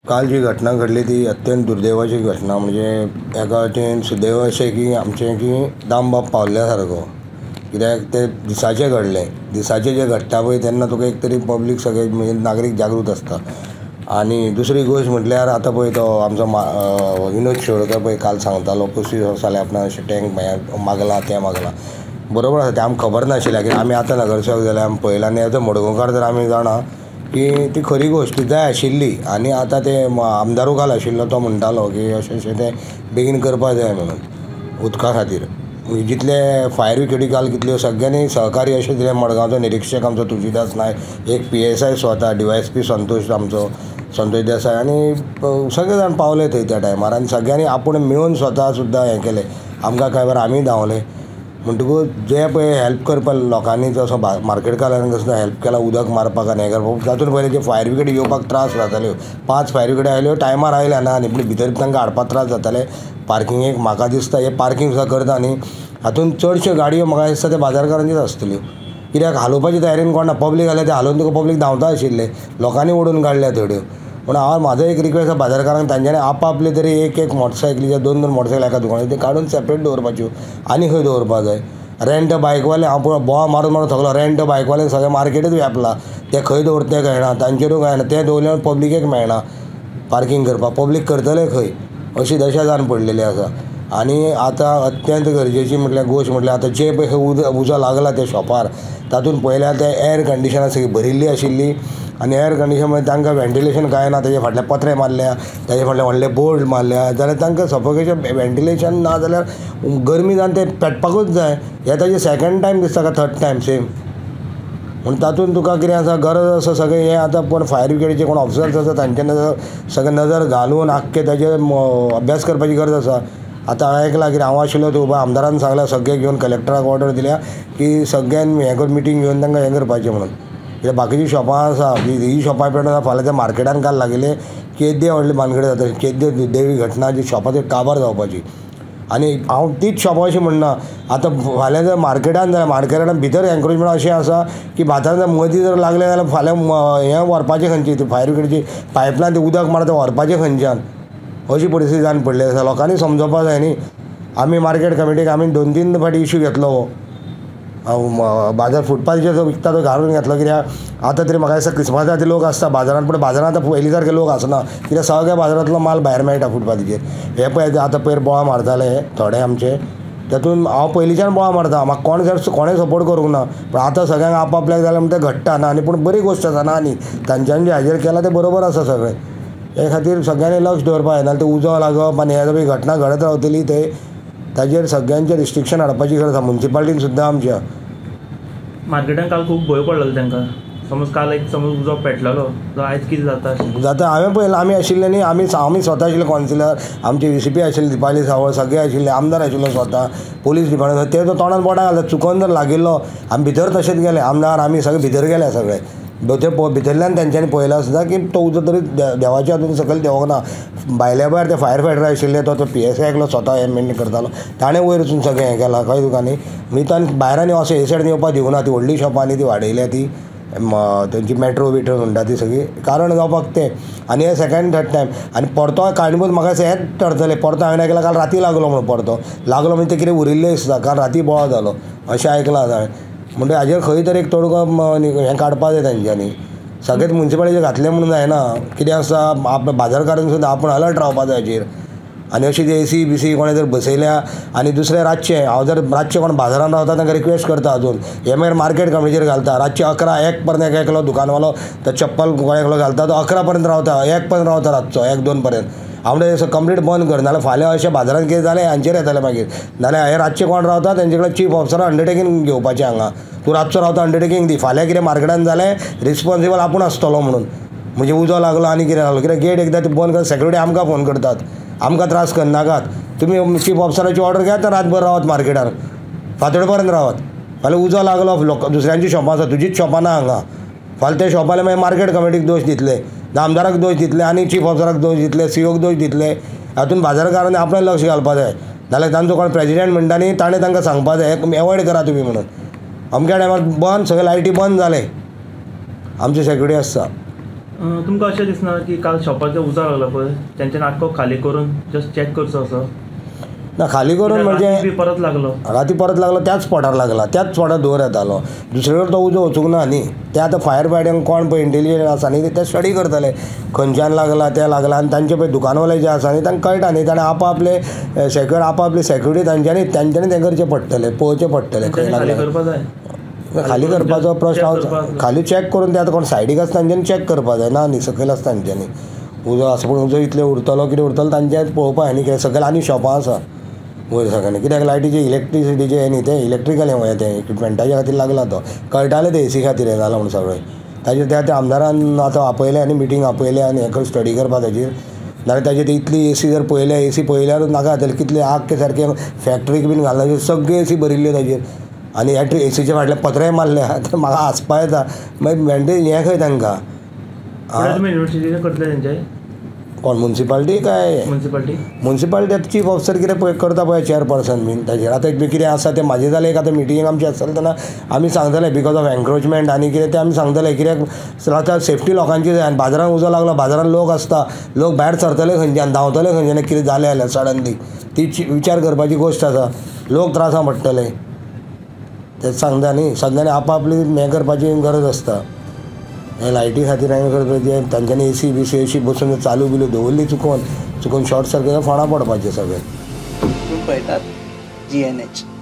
काल जी घटना घडली ती अत्यंत दुर्दैवाची घटना. म्हणजे एका वटेन सुदैव अशें की आमचें की दामबाब पावल्ल्या सारको. कित्याक ते दिसाचें घडलें. दिसाचें जें घडटा पळय तेन्ना तुका एक तरी पब्लीक सगळे म्हणजे नागरीक जागृत आसता. आनी दुसरी गोश्ट म्हटल्यार आतां पळय तो आमचो विनोद शिरोडकर पळय काल सांगतालो 25 सालें आपणान अशें टँक मागला तें मागलां. बरोबर आसा तें आमकां खबर नाशिल्लें कित्याक आमी आतां नगरसेवक जाल्यार आमी पळयलां आनी एज अ मडगांवकार तर आमी जाणा की ती खरी गोश्ट ती जाय आशिल्ली. आनी आतां ते आमदारू काल आशिल्लो तो म्हणटालो की अशें अशें तें बेगीन करपा जाय म्हणून उदका खातीर. जितले फायर ब्रिगेडी काल कितल्यो सगळ्यांनी सहकार्य अशें दिलें. मडगांवचो निरीक्षक आमचो तुळशीदास नायक, एक PSI स्वता, DYSP संतोश आमचो संतोष देसाय आनी सगळे जाण पावले थंय त्या टायमार. आनी सगळ्यांनी आपूण मेळून स्वता सुद्दां हें केलें. आमकां काय बरं आमी धांवले म्हणटकूच जे पळय हेल्प करपा लोकांनी जसो मार्केटकारांक सुद्दां हेल्प केला उदक मारपाक आनी हें करपाक. तातूंत पयलीं जे फायर ब्रिगेडी येवपाक त्रास जाताल्यो. 5 फायर ब्रिगेडी आयल्यो टायमार आयल्या ना न्ही पूण भितर तांकां हाडपाक त्रास जाताले. पार्किंगेक म्हाका दिसता हे पार्किंग सुद्दां करता न्ही हातूंत चडश्यो गाडयो म्हाका दिसता ते बाजारकारांच्योच आसतल्यो. कित्याक हालोवपाची तयारीन कोण ना. पब्लीक जाल्यार ते हालोवन तुका पब्लीक धांवता आशिल्ले. लोकांनी ओडून काडल्या थोड्यो. पूण हांव म्हाजो एक रिक्वेस्ट आसा बाजारकारांक तांच्यांनी आपआपले तरी एक मोटरसायकलीचे 2 मोटरसायकल एका दुकानार ते काडून सेपरेट दवरपाच्यो आनी खंय दवरपा जाय. रेंट बायकवाले हांव पळय बोवा मारून मारून थकलो. रेंट बायकवाले सगळें मार्केटूच व्यापला. ते खंय दवरता तें कळना, तांचेरूय कळना. ते दवरल्यार पब्लिकेक मेळना पार्किंग करपाक. पब्लीक करतले खंय अशी दशा जावन पडलेली आसा. आनी आतां अत्यंत गरजेची म्हटल्यार गोश्ट म्हटल्यार आतां जे पळय उजो लागला त्या शॉपार तातूंत पयल्यार ते एअर कंडिशनां सगळी भरिल्ली आशिल्ली. आनी एअर कंडिशन म्हणजे तांकां वेंटिलेशन कांय ना. ताजे फाटल्यान पत्रे मारल्या, ताजे फाटल्यान व्हडले बोर्ड मारल्या जाल्यार तांकां सफोकेशन वेंटिलेशन ना जाल्यार गरमी जावन ते पेटपाकूच जाय. हे ताजे सेकंड टायम दिसता काय थर्ड टायम सेम. म्हूण तातूंत तुका कितें आसा गरज आसा सगळें हें आतां कोण फायर ब्रिगेडीचे कोण ऑफिसर्स आसा तांचे सगळें नजर घालून आख्खे ताजेर अभ्यास करपाची गरज आसा. आतां हांवें आयकलां की हांव आशिल्लो थंय आमदारान सांगलां सगळे घेवन कलेक्टराक ऑर्डर दिल्या की सगळ्यांनी हें करून मिटींग घेवन तांकां हें करपाचें म्हणून. कित्याक बाकीचीं शॉपां आसा ही शॉपां पेटोवन फाल्यां त्या मार्केटान काल लागिल्ले केद्दे व्हडले भानगडी जाता. केद्दे दुर्दैवी घटना जी शॉपाचेर काबार जावपाची. आनी हांव तीच शॉपां अशीं म्हणना. आतां फाल्यां जर मार्केटान जाल्यार मार्केटान भितर एनक्रोचमेंट अशें आसा की भातान जर मदीं जर लागलें जाल्यार फाल्यां हें व्हरपाचें खंयची फायर ब्रिगेडीची पायपलायन तें उदक मारता व्हरपाचें खंयच्यान अशी परिस्थिती जावन पडली आसा. लोकांनी समजोवपा जाय न्ही. आमी मार्केट कमिटीक आमी 2-3 फावटी इश्यू घेतलो हो बाजार फुटपाथाचेर जो विकता तो घालून घेतलो. कित्याक आतां तरी म्हाका दिसता क्रिस्मसाक लोक आसता बाजारांत पूण बाजारांत आतां पयलीं सारके लोक आसना. कित्याक सगळ्या बाजारांतलो माल भायर मेळटा फुटपाथाचेर. हे पळय आतां पयर बोवाळ मारताले थोडे आमचे तातूंत हांव पयलींच्यान बोवाळ मारता. म्हाका कोणें सपोर्ट करूंक ना. पूण आतां सगळ्यांक आपआपल्याक जाल्यार म्हणटा तें घडटा ना. आनी पूण बरी गोश्ट आसा ना न्ही. तांच्यांनी जें हाजेर केलां तें बरोबर आसा सगळें. हे खातीर सगळ्यांनी लक्ष दवरपा जाय. नाल्यार तें उजो लागप आनी हे सगळी घटना घडत रावतली थंय ताजेर सगळ्यांचें रिस्ट्रिक्शन हाडपाची गरज आसा. म्युन्सिपाल्टीन सुद्दां आमच्या मार्केटान काल खूब भंय पडलेलो तांकां. समज काल समज उजो पेटलेलो जाल्यार आयज कितें जाता हांवें पळयलां आमी आशिल्ले न्ही आमी स्वता आशिल्ले कावन्सिलर आमचे VCP आशिल्ले दिपाली सावळ सगळे आशिल्ले आमदार आशिल्लो स्वता पुलीस डिपार्टमेंट ते तोंडान बोटां घालता. चुकोन जर लागिल्लो आमी भितर तशेंच गेले आमदार आमी सगळे भितर गेले सगळे. भितरल्यान तेंच्यांनी पळयलां सुद्दां की तो उजो तरी देवाच्या हातूंत सकयल देवोंक ना. भायल्या भायर ते फायर फायटर आशिल्ले तो PSI एकलो स्वता हें मेंटेन करतालो. ताणें वयर वचून सगळें हें केलां कळ्ळें तुका न्ही. म्हणजे ताणें भायरांनी असो हे सायडीन येवपाक दिवना. ती व्हडली शॉपांनी ती वाडयल्या ती तेंची मेट्रो म्हणटा ती सगळी कारण जावपाक तें. आनी हे सेकंड थर्ड टायम आनी परतो काणकोण म्हाका हेंच थरतलें. परतो हांवें आयकलां काल राती लागलो म्हणून परतो लागलो म्हणजे ते कितें उरिल्लें दिसता काल राती बोवाळ जालो अशें आयकलां हांवें. म्हणजे हाजेर खंय तरी एक तोडगो हें काडपा जाय तांच्यांनी. सगळेंच म्युन्सिपाल्टीचेर घातलें म्हणून जायना. कितें आसा आपल्या बाजारकारांक सुद्दां आपूण अलर्ट रावपा जाय हाजेर. आनी अशी AC BC कोणें जर बसयल्या आनी दुसरें रातचें हांव जर रातचें कोण बाजारांत रावता तांकां रिक्वेस्ट करता अजून हे मागीर मार्केट कमिटीचेर घालता. रातचे 11-1 पर्यंत एकलो दुकानवालो तो चप्पल एकलो घालता तो 11 पर्यंत रावता 1 पर्यंत रावता रातचो 1-2 पर्यंत. हांव म्हणटा कंप्लीट बंद कर नाल्यार फाल्यां अशें बाजारांत कितें जालें हांचेर येतलें मागीर. नाल्यार हे रातचे कोण रावता तेंचे कडेन चीफ ऑफिसर अंडरटेकींग घेवपाचें हांगा. तूं रातचो रावता अंडरटेकींग दी. फाल्यां कितें मार्केटान जालें रिस्पॉन्सिबल आपूण आसतलो म्हणून. म्हणजे उजो लागलो आनी कितें लागलो कित्याक गेट एकदां ती बंद कर सेक्युरिटी आमकां फोन करतात. आमकां त्रास करनाकात. तुमी चीफ ऑफिसराची ऑर्डर घेयात रातभर रावत मार्केटार फातोड पर्यंत रावत. फाल्यां उजो लागलो दुसऱ्यांची शॉपां आसा तुजीच शॉपां ना हांगा. फाल्यां त्या शॉपाले मागीर मार्केट कमिटीक दोश दितले आमदाराक दोश दितले आनी चीफ ऑफिसराक दोश दितले COक दोश दितले. हातूंत बाजारकारांनी आपणें लक्ष घालपाक जाय. नाल्यार तांचो कोण प्रेजिडेंट म्हणटा न्ही ताणें तांकां सांगपाक जाय हें एवॉयड करा तुमी म्हणून. अमक्या टायमार बंद सगळे लायटी बंद जाले आमचे सेक्युरिटी आसता. तुमकां अशें दिसना की काल शॉपाचो उजो लागलो पळय तेंच्यानी आख्खो खाली करून जस्ट चॅक करचो असो ना खाली करून म्हणजे राती बी परत लागलो राती परत लागलो त्याच स्पॉटार लागला त्याच स्पॉटार दोर येतालो दुसरे कडेन तो उजो वचूंक ना न्ही ते आतां फायर फायटिंग कोण पळय इंटेलिजंट आसा न्ही ते स्टडी करतले खंयच्यान लागला ते लागला आनी तांचे पळय दुकानवाले जे आसा न्ही तांकां कळटा न्ही ताणें आपले आपली सेक्युरिटी तांच्यांनी तें करचें पडटलें पळोवचें पडटलें खंय खाली लागलें करपा जाय खाली करपाचो प्रश्न check करपाक खाली चॅक करून ते आतां कोण सायडीक आसता तांच्यांनी चॅक करपा जाय ना न्ही सकयल आसता तांच्यांनी उजो आसा पूण उजो इतले उरतलो कितें उरतलो तांचें पळोवपा जाय न्ही कित्याक सकयल आनी शॉपां आसा वयर सगळ्यांनी कित्याक लायटीचे इलेक्ट्रिसिटीचे हें न्ही तें इलेक्ट्रिकल हें तें इक्विपमेंटाच्या खातीर लागला तो कळटालें तें एसी खातीर हें जालां म्हूण सगळें ताजेर त्या आमदारान आतां आपयलें आनी मिटींग आपयलें आनी हें स्टडी करपा ताजेर नाल्यार ताजेर इतली एसी जर पळयल्या एसी पळयल्यारूच नाका जातलें कितले आख्खे सारकें फॅक्ट्रीक बीन घालना सगळे एसी भरिल्ल्यो ताजेर आनी एसीचे फाटल्यान पत्रेय मारले आतां म्हाका हांसपा येता मागीर मेंटेन हें खंय तांकां तुमी युनिवर्सिटीन करतले तेंचे कोण मुन्सिपालिटी काय म्युन्सिपालिटी आतां चीफ ऑफिसर कितें पळय करता पळय चेअरपर्सन बीन ताजेर आतां कितें आसा तें म्हाजें जालें एक आतां मिटिंग आमची आसतलें तेन्ना आमी सांगतले बिकॉज ऑफ एनक्रोचमेंट आनी कितें तें आमी सांगतले कित्याक आतां सेफ्टी लोकांची जाय आनी बाजारान उजो लागलो बाजारान लोक आसता लोक भायर सरतले खंयच्यान धांवतले खंयच्यान कितें जालें जाल्यार सडनली ती विचार करपाची गोश्ट आसा लोक त्रासां पडटले तें सांगता न्ही सगळ्यांनी आपआपली हें करपाची गरज आसता हे लायटी खातीर हांवें करता तांच्यांनी एसी बीसी अशी बसून चालू बिलू दवरली चुकून शॉर्ट सर्किट फोंडा पडपाचें सगळें पळयतात GNH